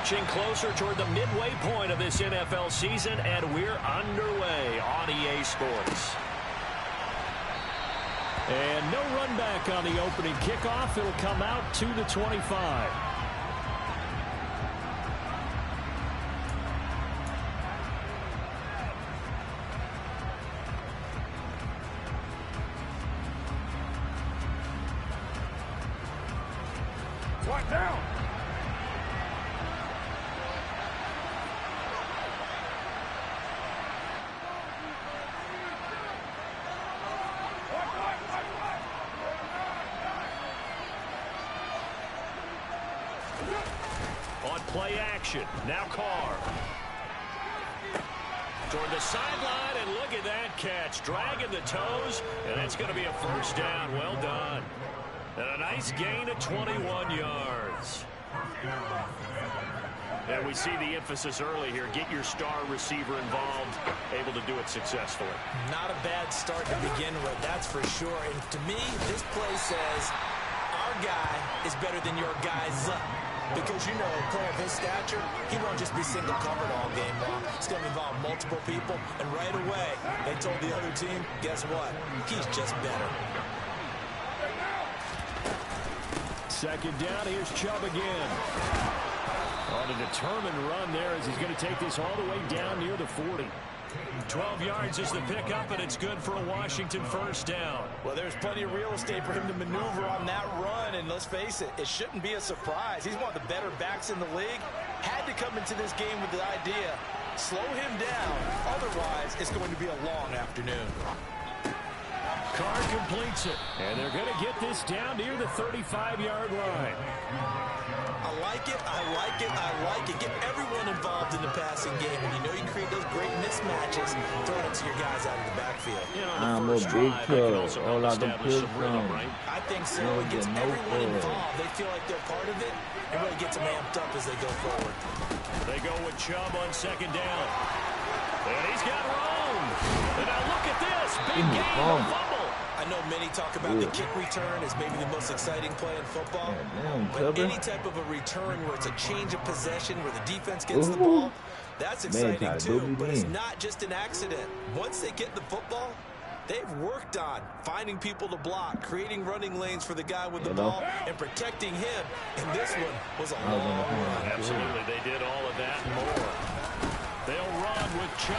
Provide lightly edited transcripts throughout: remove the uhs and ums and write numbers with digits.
inching closer toward the midway point of this NFL season, and we're underway on EA Sports. And no run back on the opening kickoff. It'll come out to the 25. What down? On play action, now Carr. Toward the sideline, and look at that catch. Dragging the toes, and that's going to be a first down. Well done. And a nice gain of 21 yards. And we see the emphasis early here. Get your star receiver involved, able to do it successfully. Not a bad start to begin with, that's for sure. And to me, this play says our guy is better than your guy's. Because, you know, a player of his stature, he won't just be single covered all game long. It's going to involve multiple people. And right away, they told the other team, guess what? He's just better. Second down, here's Chubb again. On a determined run there as he's going to take this all the way down near the 40. 12 yards is the pickup, and it's good for a Washington first down. Well, there's plenty of real estate for him to maneuver on that run, and let's face it, it shouldn't be a surprise. He's one of the better backs in the league. Had to come into this game with the idea, slow him down, otherwise it's going to be a long afternoon. Carr completes it, and they're going to get this down near the 35-yard line. I like it, I like it, I like it. Get everyone involved in the passing game, and you know you create those great mismatches, throwing it to your guys out of the backfield. You know, the first drive, they can also help establish some rhythm, right? I think so. It gets everyone involved. They feel like they're part of it, and really gets them amped up as they go forward. They go with Chubb on second down. And he's got room. And now look at this. Big game, no fumble. I know many talk about the kick return as maybe the most exciting play in football. But any type of a return where it's a change of possession, where the defense gets the ball, that's exciting too. But it's not just an accident. Once they get the football, they've worked on finding people to block, creating running lanes for the guy with the ball, and protecting him. And this one was a long run. Absolutely, they did all of that and more. They'll run with Chubb.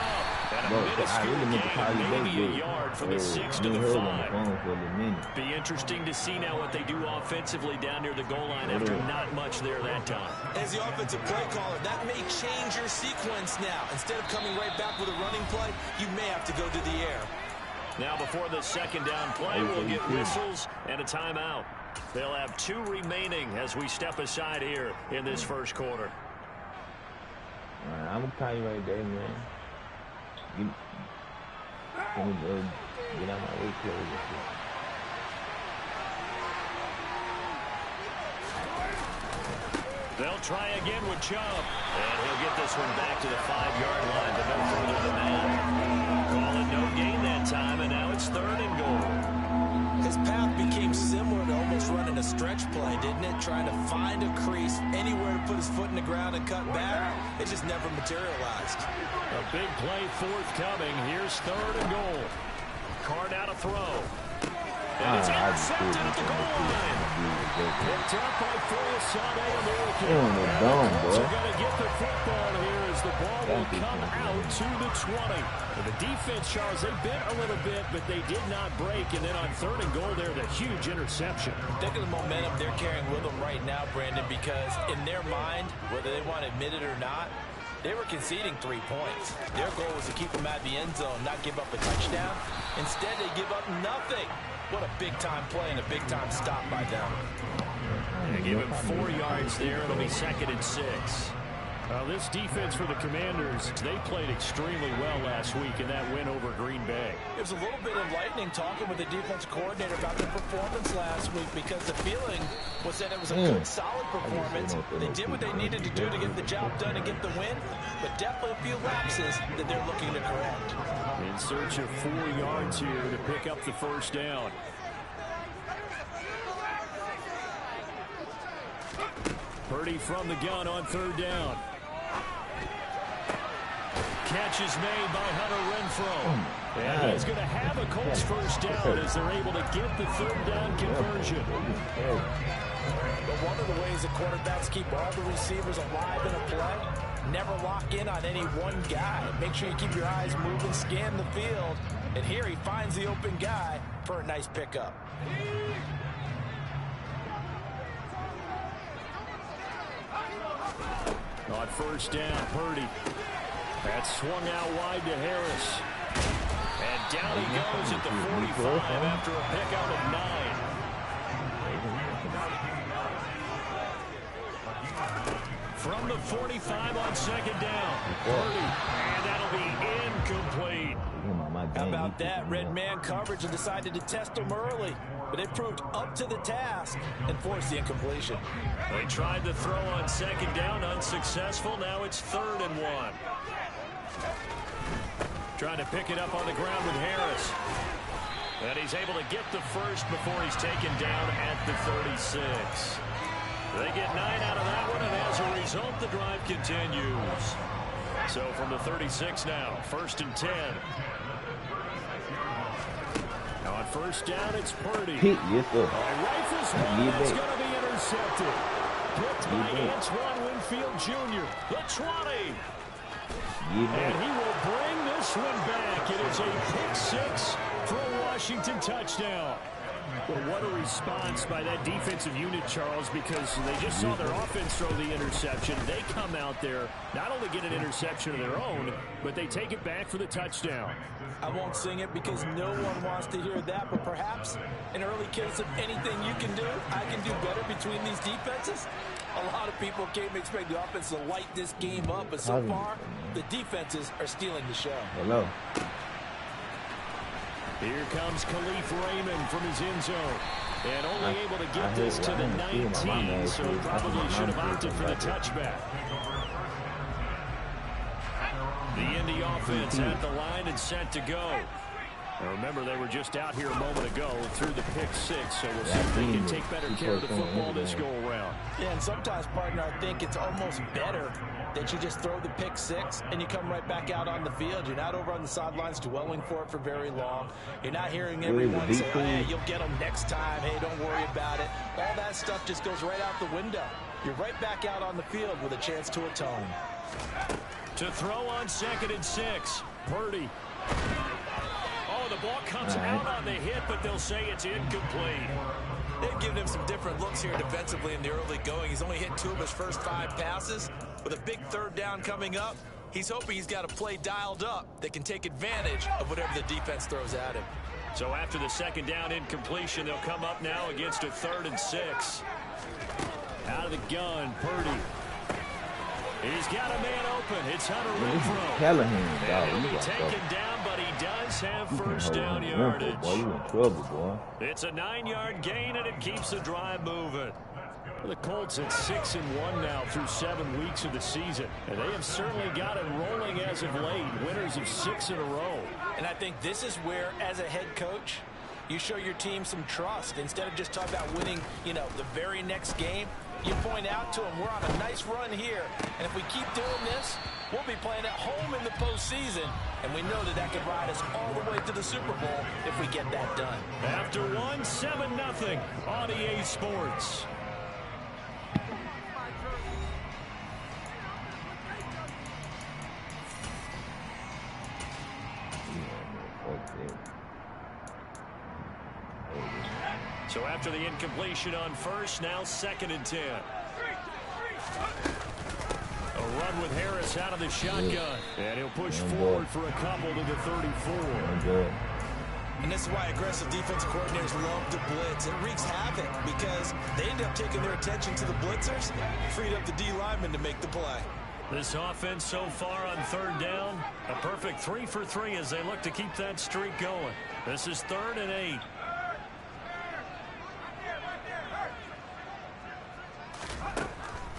And a minuscule gain, maybe a yard from the 6 to the 5. Be interesting to see now what they do offensively down near the goal line after not much there that time. As the offensive play caller, that may change your sequence now. Instead of coming right back with a running play, you may have to go to the air. Now before the second down play, we'll get whistles and a timeout. They'll have 2 remaining as we step aside here in this first quarter. I'm going to call you right there, man. Get out my way, close. They'll try again with Chubb. And he'll get this one back to the 5-yard line, but no further than that. Call it no gain that time, and now it's 3rd and goal. His path became similar to almost running a stretch play, didn't it? Trying to find a crease, anywhere to put his foot in the ground and cut back. It just never materialized. A big play forthcoming. Here's 3rd and goal. Carr now to throw. And it's intercepted at the goal line. Picked up by Foyesade American. They're going to get the football here as the ball will come out to the 20. And the defense, Charles, they bent a little bit, but they did not break. And then on 3rd and goal there, the huge interception. Think of the momentum they're carrying with them right now, Brandon, because in their mind, whether they want to admit it or not, they were conceding 3 points. Their goal was to keep them out of the end zone, not give up a touchdown. Instead, they give up nothing. What a big-time play and a big-time stop by them. They give him 4 yards there. It'll be 2nd and 6. This defense for the Commanders, they played extremely well last week in that win over Green Bay. It was a little bit enlightening talking with the defense coordinator about their performance last week because the feeling was that it was a good, solid performance. They did what they needed to do to get the job done and get the win, but definitely a few lapses that they're looking to correct. In search of 4 yards here to pick up the first down. Purdy from the gun on third down. Catch is made by Hunter Renfrow. And he's going to have a Colts first down as they're able to get the third down conversion. But one of the ways the quarterbacks keep all the receivers alive in a play, never lock in on any one guy. Make sure you keep your eyes moving, scan the field. And here he finds the open guy for a nice pickup. On first down, Purdy. That's swung out wide to Harris. And down he goes at the 45 after a pick out of 9. From the 45 on second down. Purdy. And that'll be incomplete. How about that? Red man coverage and decided to test him early. But it proved up to the task and forced the incompletion. They tried to throw on second down, unsuccessful. Now it's 3rd and 1. Trying to pick it up on the ground with Harris. And he's able to get the first before he's taken down at the 36. They get 9 out of that one, and as a result, the drive continues. So from the 36 now, 1st and 10. On first down, it's Purdy. Rifles one, it's going to be intercepted. Picked by Antoine Winfield Jr. The 20. And he will bring this one back. It is a pick-6 for a Washington touchdown. Well, what a response by that defensive unit, Charles, because they just saw their offense throw the interception. They come out there, not only get an interception of their own, but they take it back for the touchdown. I won't sing it because no one wants to hear that, but perhaps an early case of anything you can do, I can do better between these defenses. A lot of people came expect the offense to light this game up, but so far, the defenses are stealing the show. Hello. Here comes Khalif Raymond from his end zone. And only able to get this to the 19, so probably should have opted for the touchback. The Indy offense at the line and set to go. Now remember, they were just out here a moment ago through the pick-6, so we'll see if they can take better care of the football this go-around. Yeah, and sometimes, partner, I think it's almost better that you just throw the pick-6 and you come right back out on the field. You're not over on the sidelines dwelling for it for very long. You're not hearing everyone say, oh, hey, you'll get them next time. Hey, don't worry about it. All that stuff just goes right out the window. You're right back out on the field with a chance to atone. To throw on 2nd and 6, Purdy. Oh, the ball comes out on the hit, but they'll say it's incomplete. They've given him some different looks here defensively in the early going. He's only hit 2 of his first 5 passes. With a big 3rd down coming up, he's hoping he's got a play dialed up that can take advantage of whatever the defense throws at him. So after the 2nd down incompletion, they'll come up now against a 3rd and 6. Out of the gun, Purdy. He's got a man open. It's Hunter Renfrow. And he'll be taken down, but he does have first down yardage. Boy, you in trouble, boy. It's a 9-yard gain, and it keeps the drive moving. The Colts at 6-1 now through 7 weeks of the season. And they have certainly got it rolling as of late. Winners of 6 in a row. And I think this is where, as a head coach, you show your team some trust. Instead of just talking about winning, the very next game, you point out to them, we're on a nice run here. And if we keep doing this, we'll be playing at home in the postseason. And we know that could ride us all the way to the Super Bowl if we get that done. After 7-0 on EA Sports. So after the incompletion on first, now 2nd and 10. A run with Harris out of the shotgun. And he'll push forward for a couple to the 34. And this is why aggressive defensive coordinators love to blitz. It wreaks havoc because they end up taking their attention to the blitzers, freed up the D lineman to make the play. This offense so far on 3rd down, a perfect 3 for 3 as they look to keep that streak going. This is 3rd and 8.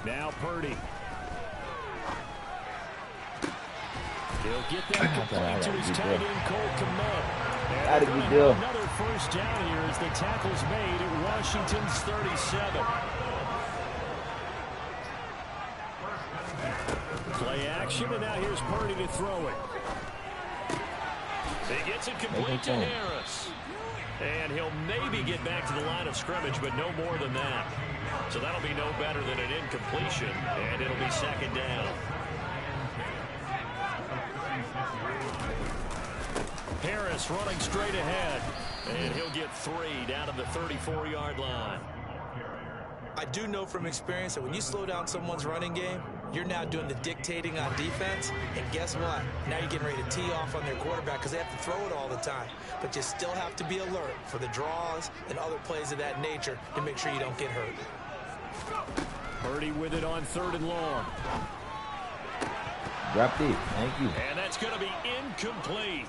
Now Purdy. He'll get that complete to his tight end, Cole Kmet. Another first down here as the tackle's made at Washington's 37. action, and now here's Purdy to throw it. He gets it complete to Harris. And he'll maybe get back to the line of scrimmage, but no more than that. So that'll be no better than an incompletion, and it'll be second down. Harris running straight ahead, and he'll get 3 down to the 34-yard line. I do know from experience that when you slow down someone's running game, you're now doing the dictating on defense. And guess what? Now you're getting ready to tee off on their quarterback because they have to throw it all the time. But you still have to be alert for the draws and other plays of that nature to make sure you don't get hurt. Purdy with it on 3rd and long. Drop deep. Thank you. And that's going to be incomplete.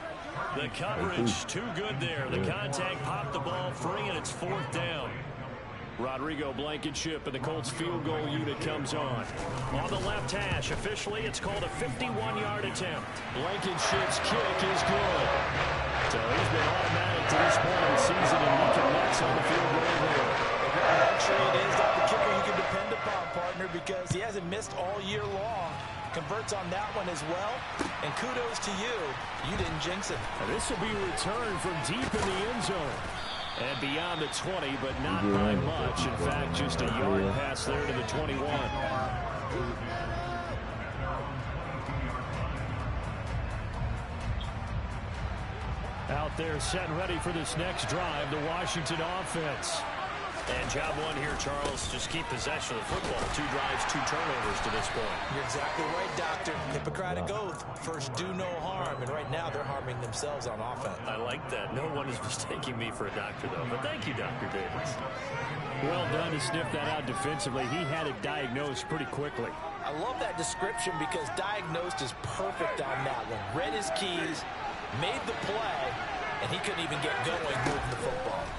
The coverage too good there. The contact popped the ball free, and it's 4th down. Rodrigo Blankenship and the Colts field goal unit comes on. On the left hash, officially it's called a 51-yard attempt. Blankenship's kick is good. So he's been automatic to this point of the season, and he connects on the field goal there. Actually, it is not the kicker you can depend upon, partner, because he hasn't missed all year long. Converts on that one as well. And kudos to you. You didn't jinx him. And this will be returned from deep in the end zone. And beyond the 20, but not by much. In fact, just a yard pass there to the 21. Out there set and ready for this next drive, the Washington offense. And job one here, Charles, just keep possession of the football. 2 drives, 2 turnovers to this point. You're exactly right, Doctor. Hippocratic oath. First, do no harm. And right now, they're harming themselves on offense. I like that. No one is mistaking me for a doctor, though. But thank you, Dr. Davis. Well done to sniff that out defensively. He had it diagnosed pretty quickly. I love that description because diagnosed is perfect on that one. Read his keys, made the play, and he couldn't even get going moving the football.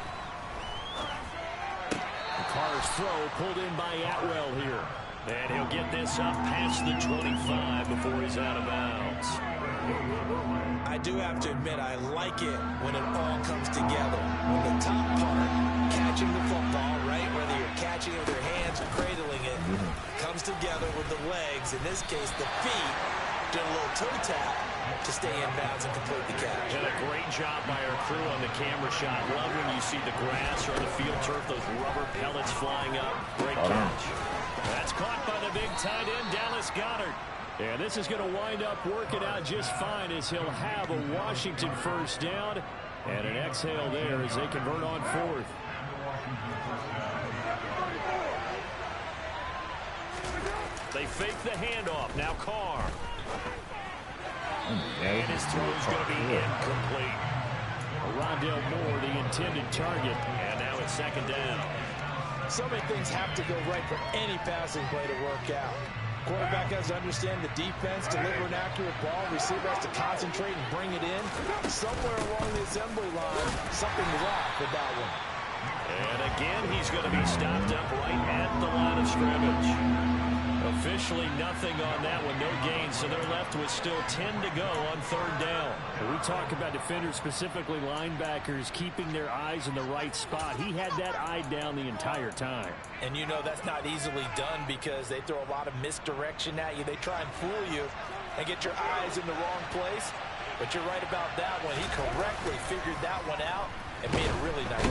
Carr's throw pulled in by Atwell here. And he'll get this up past the 25 before he's out of bounds. I do have to admit, I like it when it all comes together. When the top part, catching the football, right, whether you're catching it with your hands or cradling it, comes together with the legs, in this case the feet, did a little toe tap to stay in bounds and complete the catch. And a great job by our crew on the camera shot. Love when you see the grass or the field turf, those rubber pellets flying up. Great catch. That's caught by the big tight end, Dallas Goedert. And this is going to wind up working out just fine as he'll have a Washington first down. And an exhale there as they convert on 4th. They fake the handoff. Now Carr. And his throw's going to be incomplete. Rondale Moore, the intended target. And now it's 2nd down. So many things have to go right for any passing play to work out. Quarterback has to understand the defense, deliver an accurate ball. Receiver has to concentrate and bring it in. Somewhere along the assembly line, something's off with that one. And again, he's going to be stopped up right at the line of scrimmage. Officially nothing on that one, no gain, so they're left with still 10 to go on 3rd down. We talk about defenders, specifically linebackers, keeping their eyes in the right spot. He had that eye down the entire time. And you know that's not easily done because they throw a lot of misdirection at you. They try and fool you and get your eyes in the wrong place. But you're right about that one. He correctly figured that one out and made it really nice.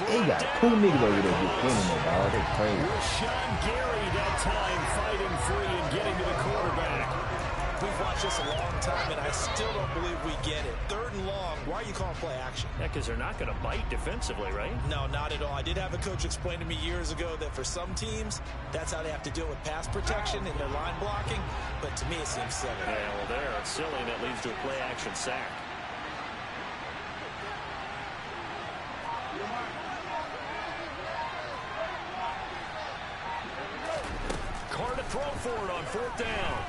They got cool niggas over there just killing it, dog. They crazy. Rashawn Gary that time fighting free and getting to the quarterback. We've watched this a long time, and I still don't believe we get it. 3rd and long. Why are you calling play action? Yeah, because they're not going to bite defensively, right? No, not at all. I did have a coach explain to me years ago that for some teams, that's how they have to deal with pass protection and their line blocking. But to me, it seems silly. Yeah, well, there, it's silly, and it leads to a play action sack. Carr to throw for it on 4th down.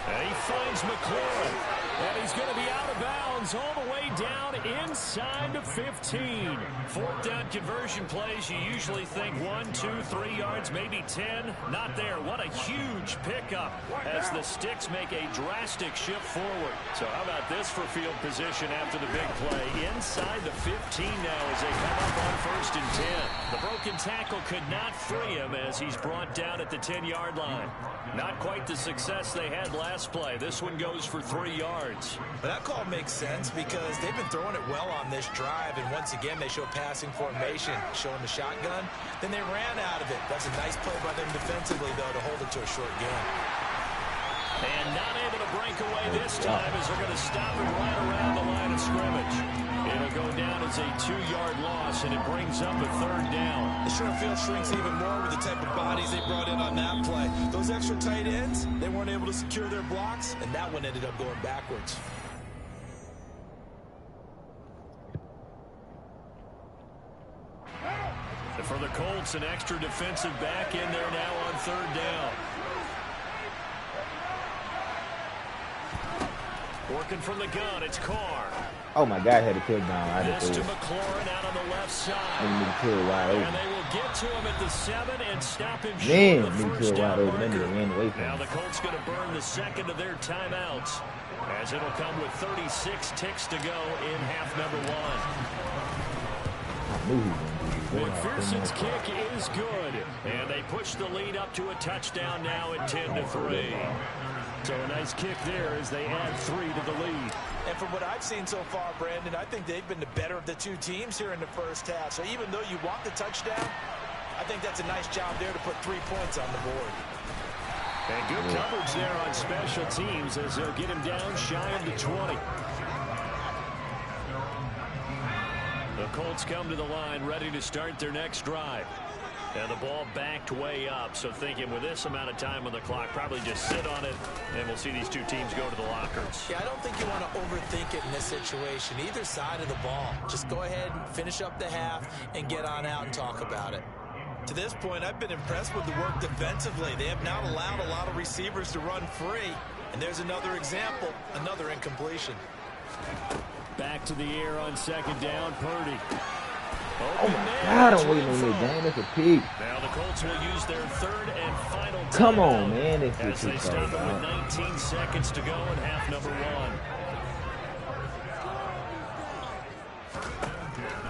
And he finds McLaurin. And he's going to be out of bounds all the way down inside the 15. 4th down conversion plays, you usually think 1, 2, 3 yards, maybe 10. Not there. What a huge pickup as the Sticks make a drastic shift forward. So how about this for field position after the big play? Inside the 15 now as they come up on 1st and 10. The broken tackle could not free him as he's brought down at the 10-yard line. Not quite the success they had last play. This one goes for 3 yards. But that call makes sense because they've been throwing it well on this drive, and once again they show passing formation, showing the shotgun. Then they ran out of it. That's a nice play by them defensively, though, to hold it to a short gain. And not able to break away this time as they're going to stop it right around the line of scrimmage. It'll go down as a 2-yard loss, and it brings up a 3rd down. The short field shrinks even more with the type of bodies they brought in on that play. Those extra tight ends, they weren't able to secure their blocks, and that one ended up going backwards. For the Colts, an extra defensive back in there now on 3rd down. Working from the gun, it's Carr. Oh my God, had a touchdown. I This just to McLaurin out on the left side. wide And they will get to him at the 7 and stop him man, short of the first down That marker. nigga ran away from Now him. the Colts going to burn the second of their timeouts as it'll come with 36 ticks to go in half number 1. I knew he was going to do McPherson's kick is good, and they push the lead up to a touchdown now at 10-3. So a nice kick there as they add 3 to the lead. And from what I've seen so far, Brandon, I think they've been the better of the two teams here in the first half. So even though you want the touchdown, I think that's a nice job there to put 3 points on the board. And good coverage there on special teams as they'll get him down shy of the 20. The Colts come to the line ready to start their next drive. And the ball backed way up, so thinking with this amount of time on the clock, probably just sit on it, and we'll see these two teams go to the lockers. Yeah, I don't think you want to overthink it in this situation, either side of the ball. Just go ahead and finish up the half and get on out and talk about it. To this point, I've been impressed with the work defensively. They have not allowed a lot of receivers to run free. And there's another example, another incompletion. Back to the air on 2nd down, Purdy. Oh my God, I'm waiting on that, dang, that's a pig. Now the Colts will use their 3rd and final time. Come on, man. As they stop it with 19 seconds to go in half number 1.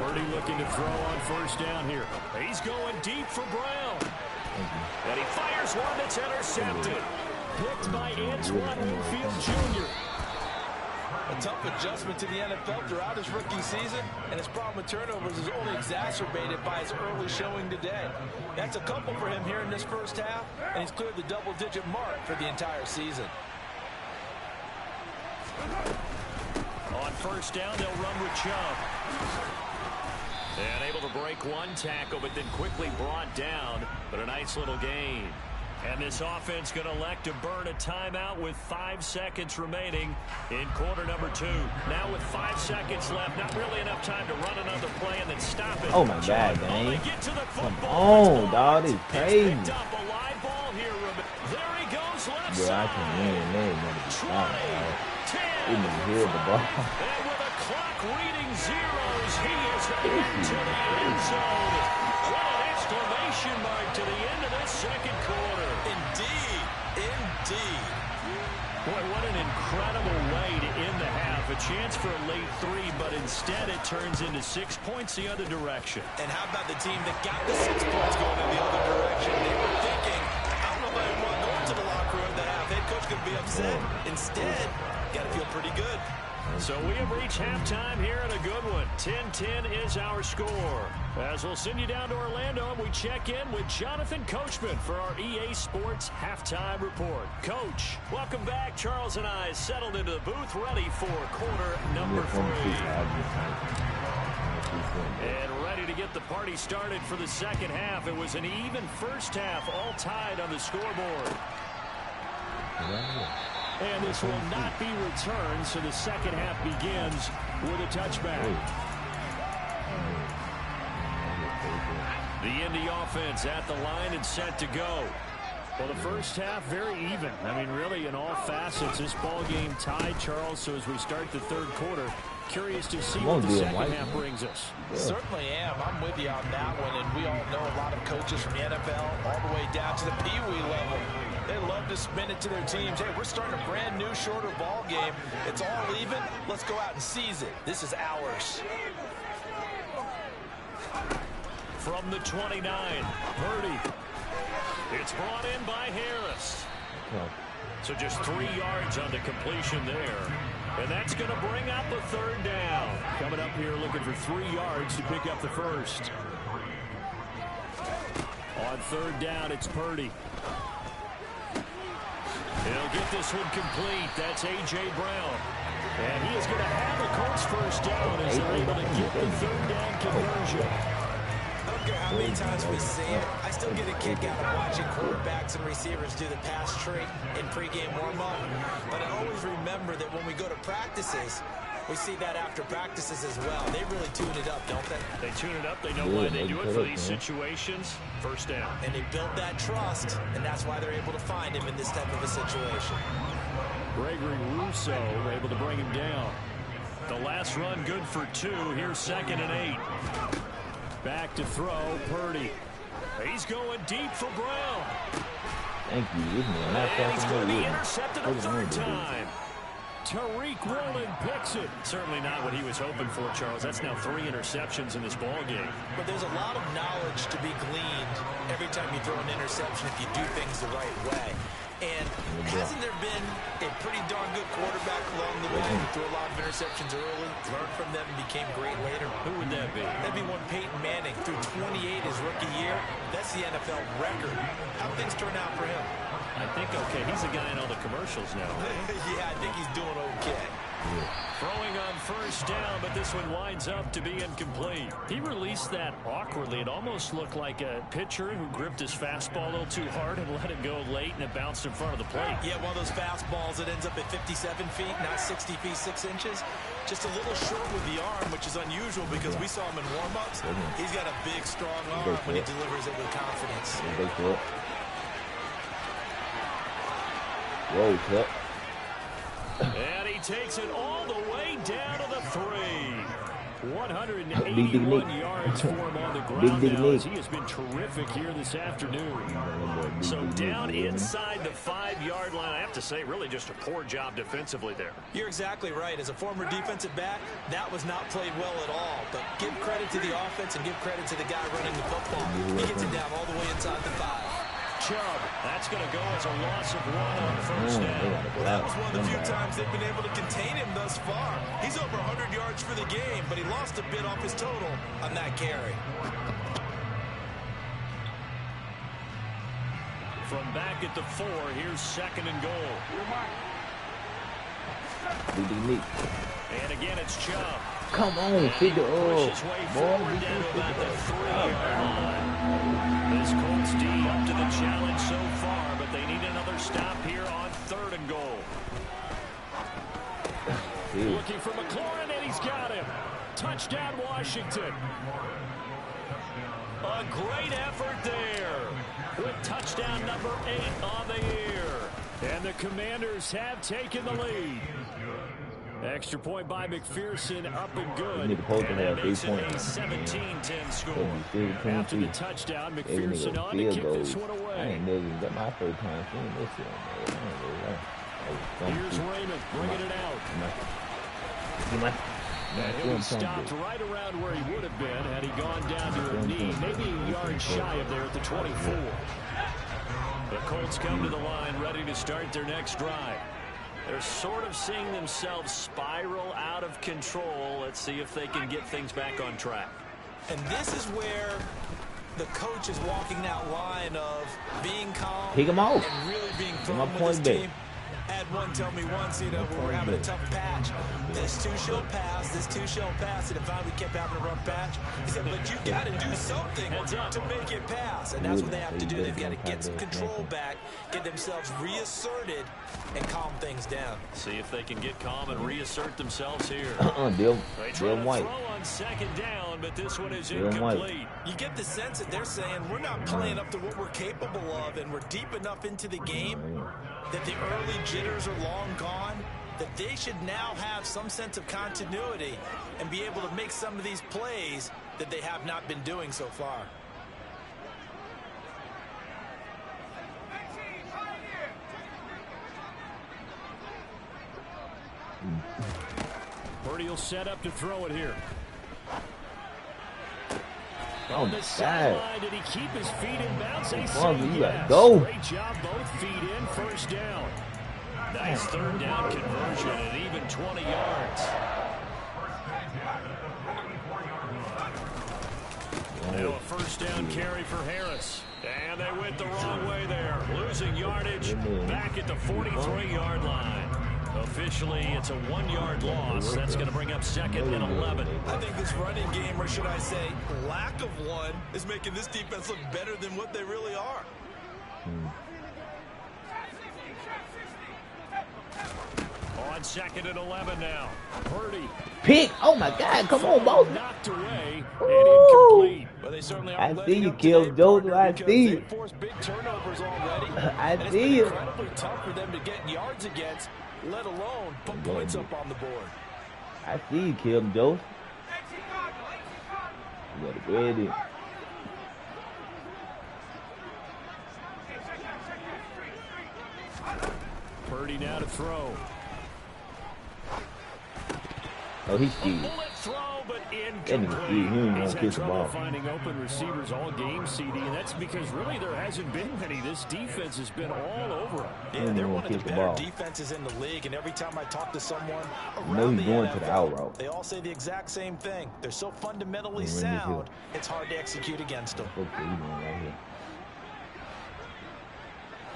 Purdy looking to throw on 1st down here. He's going deep for Brown. And he fires one that's intercepted. Picked by Antoine Winfield Jr. A tough adjustment to the NFL throughout his rookie season, and his problem with turnovers is only exacerbated by his early showing today. That's a couple for him here in this first half, and he's cleared the double-digit mark for the entire season. On 1st down, they'll run with Chubb. And able to break one tackle, but then quickly brought down, but a nice little gain. And this offense going to elect to burn a timeout with 5 seconds remaining in quarter number 2. Now with 5 seconds left, not really enough time to run another play and then stop it. Oh my God, man. Come on, dog, it's crazy. Picked up a live ball here. There he goes left Yeah, I side. can win. They ain't gonna be stopped, dog. 10. He didn't hear the ball. And with a clock reading zeros, he is into the end zone. What an exclamation mark to the end of this second quarter. Indeed. Indeed. Boy, what an incredible way to end the half. A chance for a late 3, but instead it turns into 6 points the other direction. And how about the team that got the 6 points going in the other direction? They were thinking, I don't know if I want to go into the locker room. The head coach could be upset. Instead, got to feel pretty good. So we have reached halftime here in a good one. 10-10 is our score. As we'll send you down to Orlando, and we check in with Jonathan Coachman for our EA Sports Halftime Report. Coach, welcome back. Charles and I settled into the booth, ready for quarter number 3. And ready to get the party started for the second half. It was an even first half, all tied on the scoreboard. And this will not be returned, so the second half begins with a touchback. The Indy offense at the line and set to go. Well, the first half, very even. I mean, really, in all facets, this ball game tied, Charles. So as we start the third quarter, curious to see what the second half brings us. Certainly am. I'm with you on that one. And we all know a lot of coaches from the NFL all the way down to the Pee Wee level. They love to spin it to their teams. Hey, we're starting a brand new, shorter ball game. It's all even. Let's go out and seize it. This is ours. from the 29. Purdy. It's brought in by Harris. So just 3 yards on the completion there. And that's going to bring up a third down. Coming up here looking for 3 yards to pick up the first. On third down, it's Purdy. He'll get this one complete. That's A.J. Brown. And he is going to have the Colts first down as they're able to get the third down conversion. I don't care how many times we see it, I still get a kick out of watching quarterbacks and receivers do the pass trait in pregame warm-up. But I always remember that when we go to practices, we see that after practices as well. They really tune it up, don't they? They tune it up. They know why they do it for these situations. First down. And they built that trust, and that's why they're able to find him in this type of a situation. Gregory Rousseau able to bring him down. The last run good for 2. Here's 2nd and 8. Back to throw, Purdy. He's going deep for Brown. Thank you. And he's going to be intercepted a third time. Tariq Woolen picks it. Certainly not what he was hoping for, Charles. That's now 3 interceptions in this ball game. But there's a lot of knowledge to be gleaned every time you throw an interception if you do things the right way. And hasn't there been a pretty darn good quarterback along the way who threw a lot of interceptions early, learned from them, and became great later? Who would that be? That'd be one Peyton Manning. Threw 28 his rookie year. That's the NFL record. How things turn out for him? I think okay. He's a guy in all the commercials now. Yeah, I think he's doing okay. Throwing on first down, but this one winds up to be incomplete. He released that awkwardly. It almost looked like a pitcher who gripped his fastball a little too hard and let it go late, and it bounced in front of the plate. Yeah, one of those fastballs that ends up at 57 feet, not 60 feet, 6 inches. Just a little short with the arm, which is unusual because we saw him in warm-ups. He's got a big, strong arm when he delivers it with confidence. Whoa, cut. And he takes it all the way down to the 3. 181 yards for him on the ground now as he has been terrific here this afternoon. So down inside the 5-yard line, I have to say, really just a poor job defensively there. You're exactly right. As a former defensive back, that was not played well at all. But give credit to the offense and give credit to the guy running the football. He gets it down all the way inside the 5. Chubb, that's going to go as a loss of 1 on first down. Well, that was one of the few times they've been able to contain him thus far. He's over 100 yards for the game, but he lost a bit off his total on that carry. From back at the 4, here's 2nd and goal. And again, it's Chubb. Come on, figure pushes his way forward down to about the 3-yard line. This Colts D up to the challenge so far, but they need another stop here on 3rd and goal. Looking for McLaurin, and he's got him. Touchdown, Washington. A great effort there with touchdown number 8 on the year. And the Commanders have taken the lead. Extra point by McPherson, up and good. And that makes it a 17-10 score. After the touchdown, McPherson on to kick this one away. I ain't never got my first time seeing this shit. Here's Raymond bringing it out. And he'll be stopped right around where he would have been had he gone down to a knee, maybe a yard shy of there at the 24. The Colts come to the line ready to start their next drive. They're sort of seeing themselves spiral out of control. Let's see if they can get things back on track. And this is where the coach is walking that line of being calm Pick him off. and really being firm with his team. Had one tell me once, you know, when we're having a tough patch, this too shall pass, and if finally we kept having a rough patch, he said, but you got to do something to make it pass, and that's what they have to do. They've got to get some control back, get themselves reasserted, and calm things down. See if they can get calm and reassert themselves here. They try to throw on 2nd down, but this one is incomplete. You get the sense that they're saying we're not playing up to what we're capable of, and we're deep enough into the game that the early jitters are long gone, that they should now have some sense of continuity and be able to make some of these plays that they have not been doing so far. Purdy will set up to throw it here. On the sideline, did he keep his feet in bounds? They say you gotta yes. go. Great job, both feet in, first down. Nice third down conversion and even 20 yards. Now a first down carry for Harris. And they went the wrong way there. Losing yardage back at the 43-yard line. Officially, it's a 1-yard loss. That's going to bring up second and 11. I think this running game, or should I say lack of one, is making this defense look better than what they really are. On second and 11 now. Purdy. Pick. Oh, my God. Come on, both. Knocked away and incomplete. But they certainly I see you, Kills Joseph. I see you. Big turnovers already. I see you. It's incredibly tough for them to get yards against, let alone put points up on the board. I see you, Kills Joseph. You gotta go ahead. Purdy now to throw. Oh, he's scared. Bullet throw, but He ain't incomplete. gonna He's kiss had the trouble ball. finding open receivers all game, CD, and that's because really there hasn't been many. This defense has been all over him. Yeah, they're one of the kick the better ball. defenses in the league, and every time I talk to someone You know around he's the going to the out NFL, route. they all say the exact same thing. They're so fundamentally He's running this sound, it's hard to execute against them. Okay, you going right here.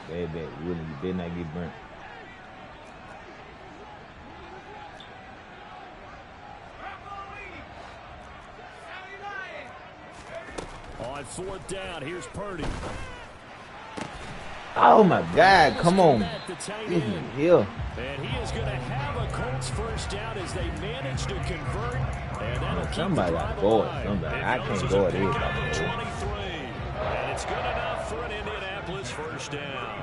Bad. Really, you better not get burnt. On fourth down, here's Purdy. Oh my God! Come on, this is here. And he is going to have a Colts first down as they manage to convert. And that'll keep Somebody the got to drive go alive. at somebody. It I goes can't as go a at pickup everybody. at 23. And it's good enough for an Indianapolis first down.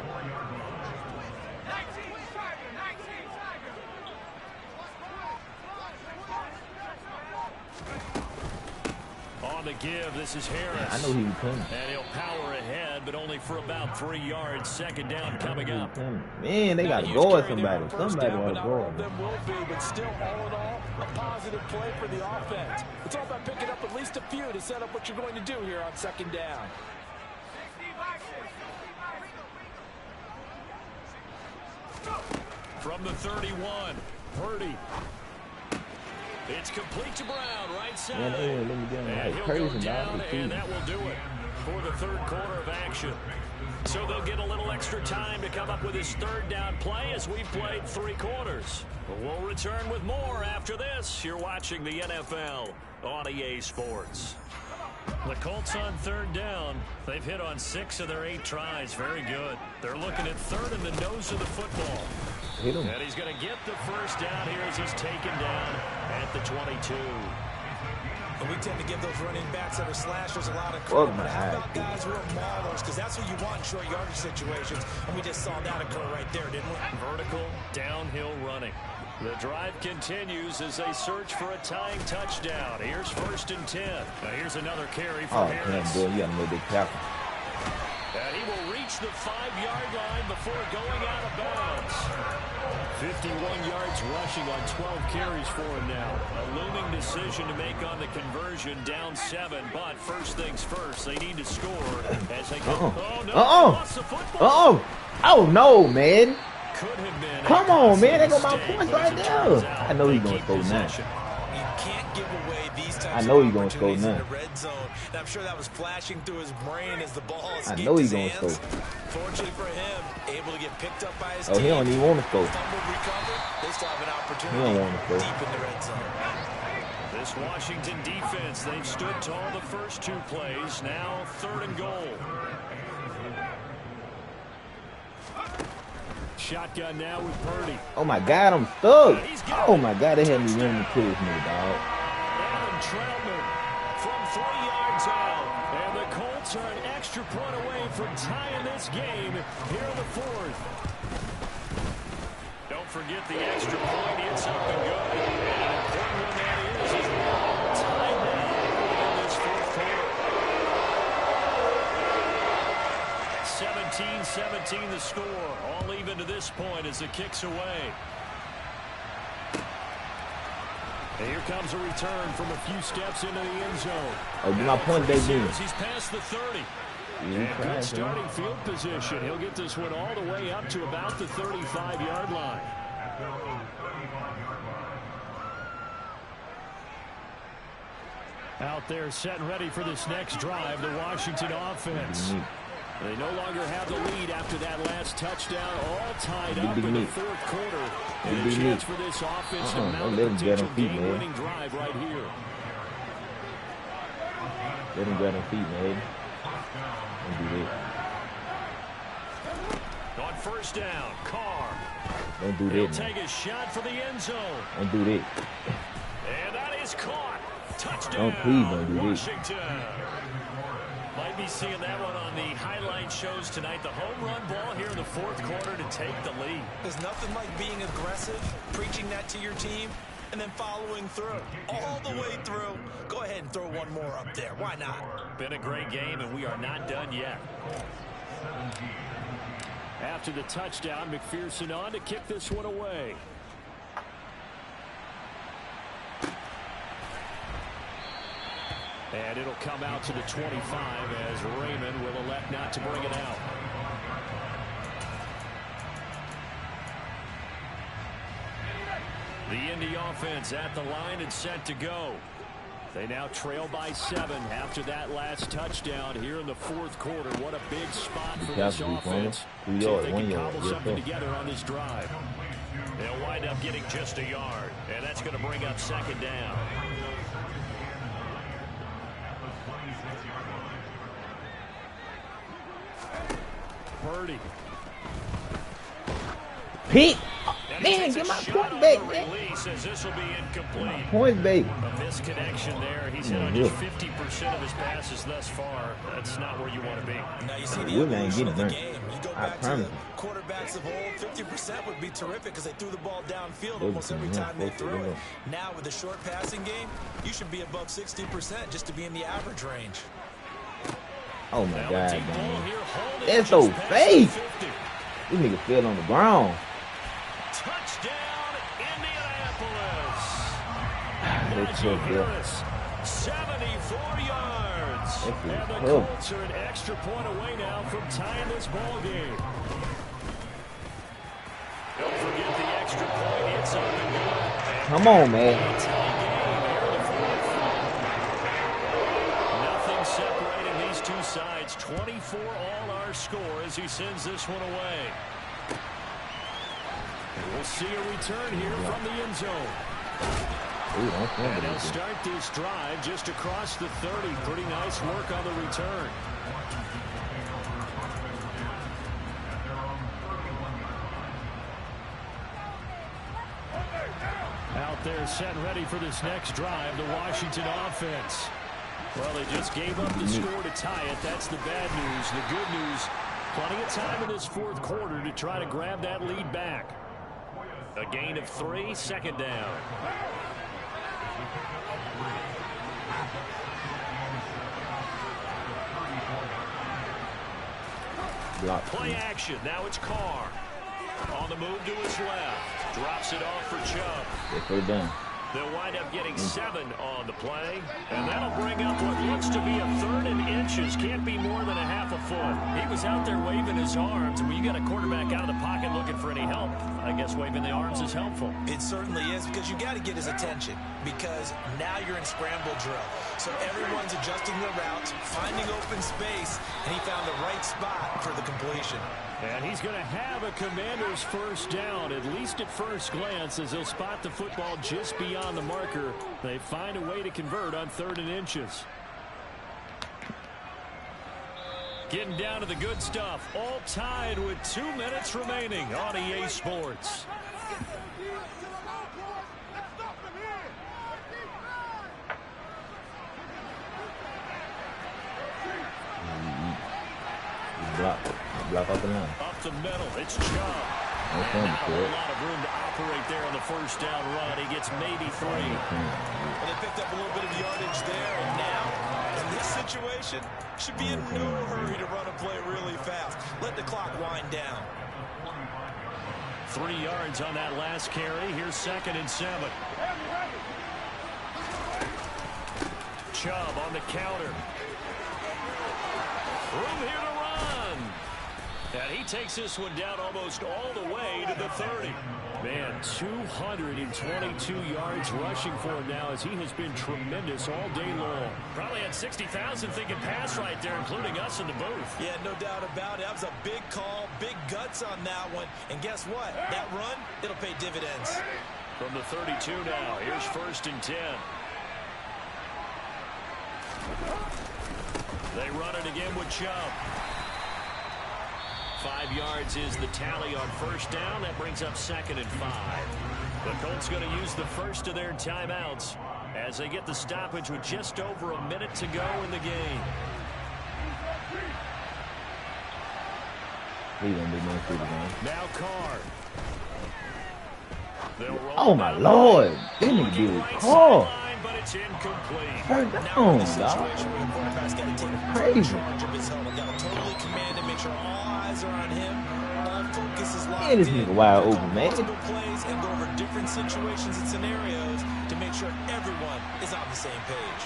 On the give, this is Harris. I know he was coming. And he'll power ahead, but only for about 3 yards. Second down coming up. Man, they got to go at somebody. Somebody got to go at them. Them will be, but still, all in all, a positive play for the offense. It's all about picking up at least a few to set up what you're going to do here on second down. From the 31, Purdy. It's complete to Brown, right side. Man, they wouldn't let me get him. And Like he'll crazy, go down, dog. and that will do it for the third quarter of action. So they'll get a little extra time to come up with his third down play as we've played 3 quarters. We'll return with more after this. You're watching the NFL on EA Sports. The Colts on third down. They've hit on 6 of their 8 tries. Very good. They're looking at third in the nose of the football. Hit him. And he's going to get the first down here as he's taken down at the 22. And we tend to give those running backs that are slashers a lot of Oh, credit. my But how about God. guys who are maulers? Because that's what you want in short yardage situations. And we just saw that occur right there, didn't we? Vertical, downhill running. The drive continues as they search for a tying touchdown. Here's first and 10. Now here's another carry for Oh, damn, Harris. boy, you got to make that tackle. And he will reach the 5-yard line before going out of bounds. 51 yards rushing on 12 carries for him now. A looming decision to make on the conversion, down 7. But first things first, they need to score as they go. Oh, no, they lost the football. Oh, no, man. Could have been. Come on, man. They got my mistake, points but as right it there. turns out, I know he's they gonna keep score now. possession. You can't give away these types I know of he's gonna score opportunities in now. the red zone. And I'm sure that was flashing through his brain as the ball escaped I know he's his gonna hands. score. Fortunately for him, able to get picked up by his Oh, team. he don't even want to score. Fumbled, recovered. They still have an opportunity He don't want to score. deep in the red zone. This Washington defense, they've stood tall the first 2 plays. Now third and goal. Shotgun now with Purdy. Oh, my God, I'm stuck. Oh, my God, they had me running to this nigga, dog. Adam Troutman from 3 yards out. And the Colts are an extra point away from tying this game here in the 4th. Don't forget the extra point. It's up and good. And an important one that is well tied now in this 4th quarter. 17-17 the score. All even to this point as the kick's away. And here comes a return from a few steps into the end zone. Oh, get my point, baby. He's past the 30. And good starting field position. He'll get this one all the way up to about the 35-yard line. Out there set and ready for this next drive, the Washington offense. They no longer have the lead after that last touchdown, all tied up in the fourth quarter. And a chance for this offense to mount a potential game-winning drive right here. Let him grab his feet, man. Don't do that. On first down, Carr. Don't do that. He'll take a shot for the end zone. Don't do that. And that is caught. Touchdown, don't do Washington. Might be seeing that one on the highlight shows tonight. The home run ball here in the fourth quarter to take the lead. There's nothing like being aggressive, preaching that to your team, and then following through. All the way through. Go ahead and throw one more up there. Why not? Been a great game, and we are not done yet. After the touchdown, McPherson on to kick this one away. And it'll come out to the 25 as Raymond will elect not to bring it out. The Indy offense at the line and set to go. They now trail by 7 after that last touchdown here in the fourth quarter. What a big spot for this offense. See if they can cobble something together on this drive. They'll wind up getting just a yard, and that's going to bring up second down. Purdy. Pete! Man, get my point back, man. This will be incomplete. Point back. A misconnection there. He's hit on just 50% of his passes thus far. That's not where you want to be. Now you see the evolution of the game. You go back to the quarterbacks of old, 50% would be terrific because they threw the ball downfield almost every time they threw it. Now with the short passing game, you should be above 60% just to be in the average range. Oh my God, man. That's so fake. This nigga fell on the ground. Touchdown, Indianapolis. That's 74 yards. And the Colts are an extra point away now from tying this ball game. Don't forget the extra point. It's up and good. Come on, man. Nothing separating these two sides. 24 all our score as he sends this one away. We'll see a return here from the end zone. And they'll start this drive just across the 30. Pretty nice work on the return. Out there set and ready for this next drive, the Washington offense. Well, they just gave up the score to tie it. That's the bad news. The good news, plenty of time in this fourth quarter to try to grab that lead back. A gain of 3, second down. Play action. Now it's Carr. On the move to his left. Drops it off for Chubb. They'll wind up getting 7 on the play. And that'll bring up what looks to be a 3rd and inches. Can't be more than a half a foot. He was out there waving his arms. When you got a quarterback out of the pocket looking for any help, I guess waving the arms is helpful. It certainly is, because you got to get his attention, because now you're in scramble drill. So everyone's adjusting their routes, finding open space, and he found the right spot for the completion. And he's going to have a Commander's first down, at least at first glance, as he'll spot the football just beyond the marker. They find a way to convert on 3rd and inches. Getting down to the good stuff, all tied with 2 minutes remaining on EA Sports. Block up the line. Up the middle, it's Chubb. Not a whole lot of room to operate there on the first down run. He gets maybe 3. Well, they picked up a little bit of yardage there, and now, in this situation, should be in no hurry to run a play really fast. Let the clock wind down. 3 yards on that last carry. Here's 2nd and 7. Chubb on the counter. Room here to run. And he takes this one down almost all the way to the 30. Man, 222 yards rushing for him now as he has been tremendous all day long. Probably had 60,000 thinking pass right there, including us in the booth. Yeah, no doubt about it. That was a big call, big guts on that one. And guess what? That run, it'll pay dividends. From the 32 now, here's 1st and 10. They run it again with Chubb. 5 yards is the tally on 1st down. That brings up 2nd and 5. The Colts going to use the first of their timeouts as they get the stoppage with just over a minute to go in the game. Now Carr. Oh my Lord! This nigga did it call. But it's incomplete. Turn down, dog. Crazy. Yeah, this nigga wide open, man. Plays and go over different situations and scenarios to make sure everyone is on the same page.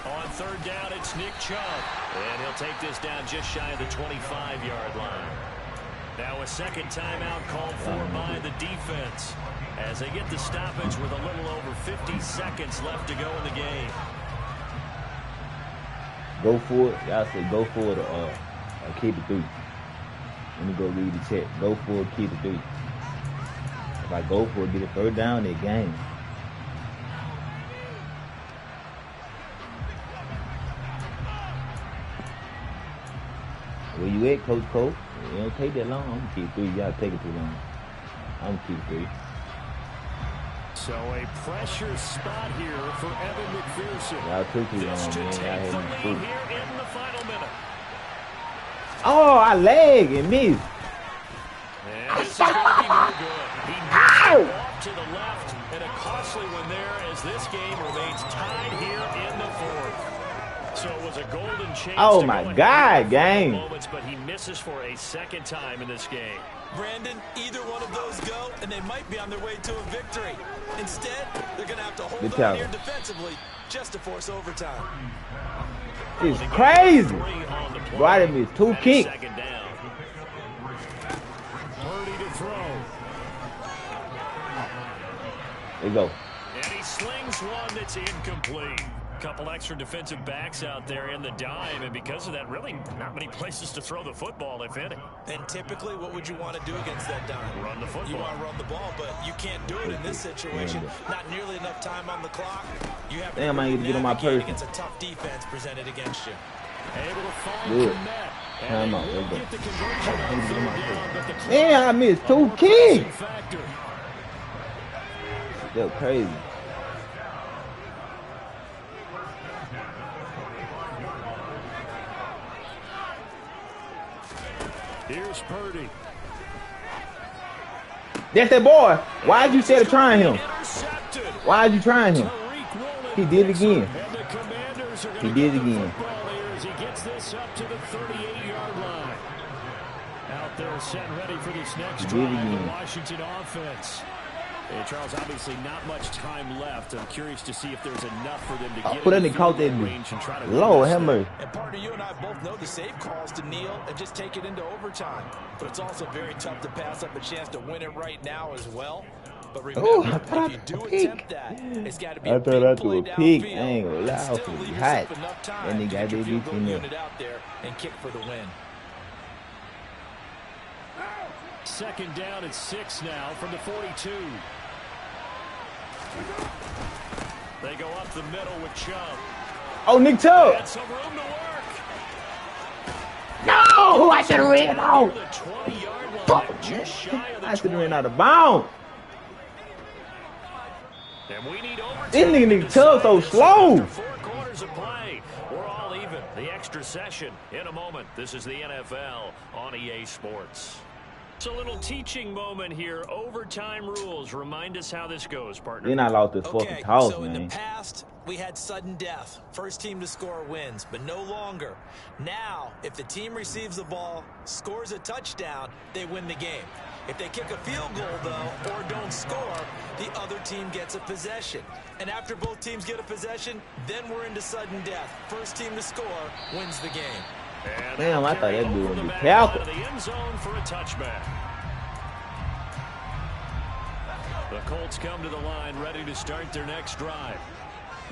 On 3rd down, it's Nick Chubb. And he'll take this down just shy of the 25-yard line. Now a second timeout called for by the defense as they get the stoppage with a little over 50 seconds left to go in the game. Go for it. Y'all say go for it or keep it 3. Let me go read the check. Go for it, keep it 3. If I go for it, get it 3rd down, they game. Where you at, Coach Cole? It don't take that long. I'm going to keep 3. Y'all take it too long. I'm going to keep 3. So a pressure spot here for Evan McPherson. Y'all took too long, man. Y'all had me through. Here in the final minute. Oh, I lag and missed. And this is going to be no good. He missed it off to the left, and a costly one there as this game remains tied here in the 4th. So it was a golden chance. Oh my God, game. Moments, but he misses for a second time in this game. Brandon, either one of those go, and they might be on their way to a victory. Instead, they're going to have to hold on here defensively just to force overtime. It's crazy. Bro, I done missed 2 kicks. Second down. Purdy to throw. There you go. And he slings one that's incomplete. Couple extra defensive backs out there in the dime, and because of that, really not many places to throw the football, if any. And typically, what would you want to do against that dime? Run the football. You want to run the ball, but you can't do it in this situation. Not nearly enough time on the clock. You have to I need to get on my person. against a tough defense presented against you. Able to find Good. Komet. Time out. Get the conversion on 3rd down, but the Man, I missed 2 kicks. factor. That's crazy. Here's Purdy. That's that boy. Why'd you say to try him? Intercepted. Why'd you try him? Tariq Woolen He did it again. And the Commanders are He gonna did get it the again. football here as he gets this up to the 38-yard line. Out there set ready for this next He did drive, it the again. Washington offense. Hey, Charles, obviously not much time left. I'm curious to see if there's enough for them to get Put in in the caught that range and try to Lord have mercy. And partner, you and I both know the safe calls to kneel and just take it into overtime. But it's also very tough to pass up a chance to win it right now as well. But remember, if you do attempt that, it's got to be a big play downfield. I ain't gonna lie, Still for leave the yourself hot. enough time And they to got get your their field beats goal in there. unit out there and kick for the win. 2nd down at 6 now from the 42. They go up the middle with Chubb. Oh, Nick Chubb. And some room to work. No, I should have ran out. The 20-yard line, just shy of the I should have 20. ran out of bounds. And we need overtime. This nigga Chubb so slow. After 4 quarters of play, we're all even. The extra session in a moment. This is the NFL on EA Sports. It's a little teaching moment here. Overtime rules. Remind us how this goes, partner. Then I lost this fucking Okay, toss, so in the man. past, we had sudden death. First team to score wins, but no longer. Now, if the team receives the ball, scores a touchdown, they win the game. If they kick a field goal, though, or don't score, the other team gets a possession. And after both teams get a possession, then we're into sudden death. First team to score wins the game. And damn, I thought that dude would be the tackle. end zone for a touchback. The Colts come to the line ready to start their next drive.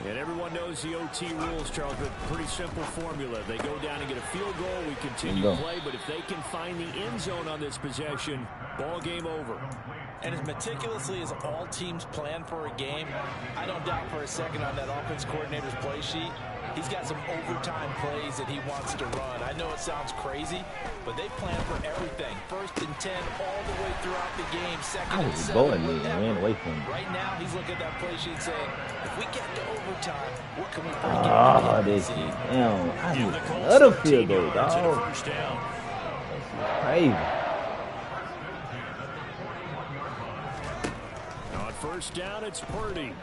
And everyone knows the OT rules, Charles, but pretty simple formula. They go down and get a field goal, we continue to play, but if they can find the end zone on this possession, ball game over. And as meticulously as all teams plan for a game, I don't doubt for a second on that offense coordinator's play sheet, he's got some overtime plays that he wants to run. I know it sounds crazy, but they plan for everything. 1st and 10 all the way throughout the game. 2nd and 7. Going there, ran away from him. Right now, he's looking at that play sheet saying, if we get to overtime, what can we bring Oh, this is damn. I need another field goal, dog. First down. That's crazy. On first down, it's Purdy.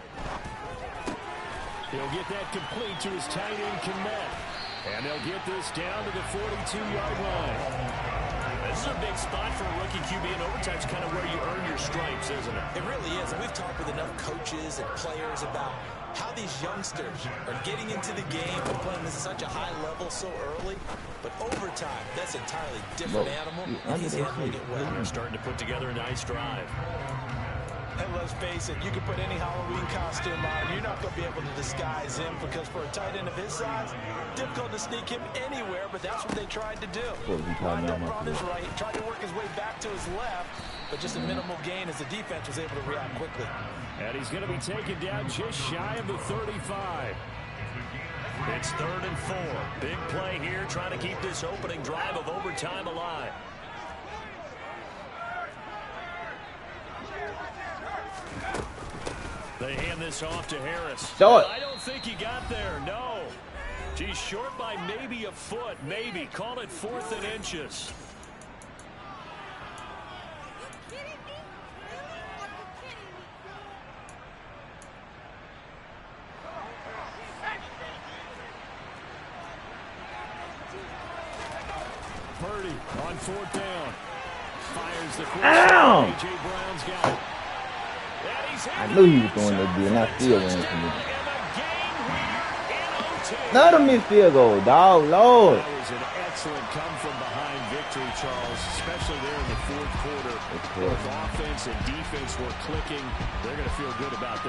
He'll get that complete to his tight end, Kmet. And they'll get this down to the 42-yard line. This is a big spot for a rookie QB, and overtime's kind of where you earn your stripes, isn't it? It really is, and we've talked with enough coaches and players about how these youngsters are getting into the game and playing this at such a high level so early. But overtime, that's an entirely different animal, and he's handling it well. They're starting to put together a nice drive. And let's face it, you can put any Halloween costume on, you're not going to be able to disguise him, because for a tight end of his size, difficult to sneak him anywhere, but that's what they tried to do. Lined up on his right, tried to work his way back to his left, but just a minimal gain as the defense was able to react quickly. And he's going to be taken down just shy of the 35. It's 3rd and 4. Big play here, trying to keep this opening drive of overtime alive. They hand this off to Harris. Short. I don't think he got there, no. He's short by maybe a foot, maybe. Call it 4th and inches. Purdy on 4th down. Fires the Ow! A.J. Brown's got it. I knew he was going to do, and I still ran from him. Another missed field goal, dog. Lord. That was an excellent come-from-behind victory, Charles, especially there in the 4th quarter. Both offense and defense were clicking. They're going to feel good about that.